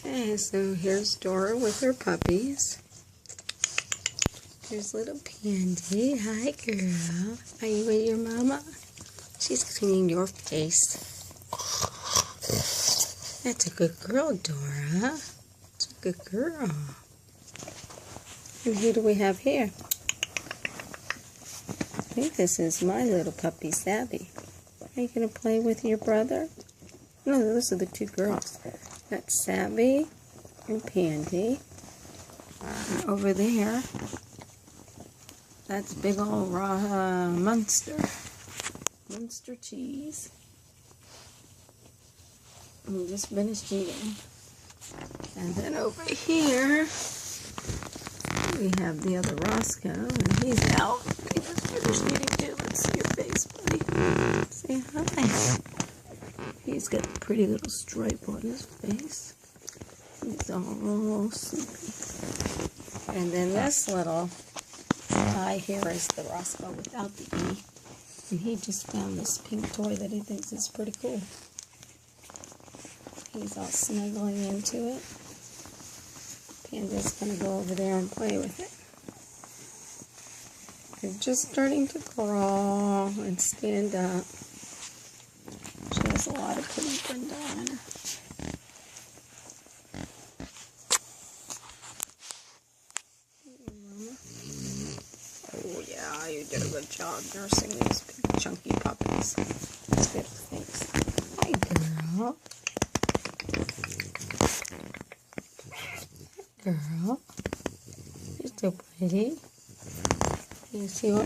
Okay, so here's Dora with her puppies. Here's little Pandy. Hi, girl. Are you with your mama? She's cleaning your face. That's a good girl, Dora. That's a good girl. And who do we have here? I think this is my little puppy, Sabby. Are you going to play with your brother? No, those are the two girls. That's Sabby and Pandy. And over there, that's big old raw Munster cheese. We just finished eating. And then over here, we have the other Roscoe, and he's out. He just finished eating too. Let's see your face, buddy. Say hi. He's got a pretty little stripe on his face. He's all sleepy. And then this little guy here is the Roscoe without the E. And he just found this pink toy that he thinks is pretty cool. He's all snuggling into it. Panda's going to go over there and play with it. They're just starting to crawl and stand up. She has a lot of pretty Brenda on her. Oh yeah, you did a good job nursing these big chunky puppies. That's good, thanks. Hi, girl. Girl, you're so pretty. Yes, you are.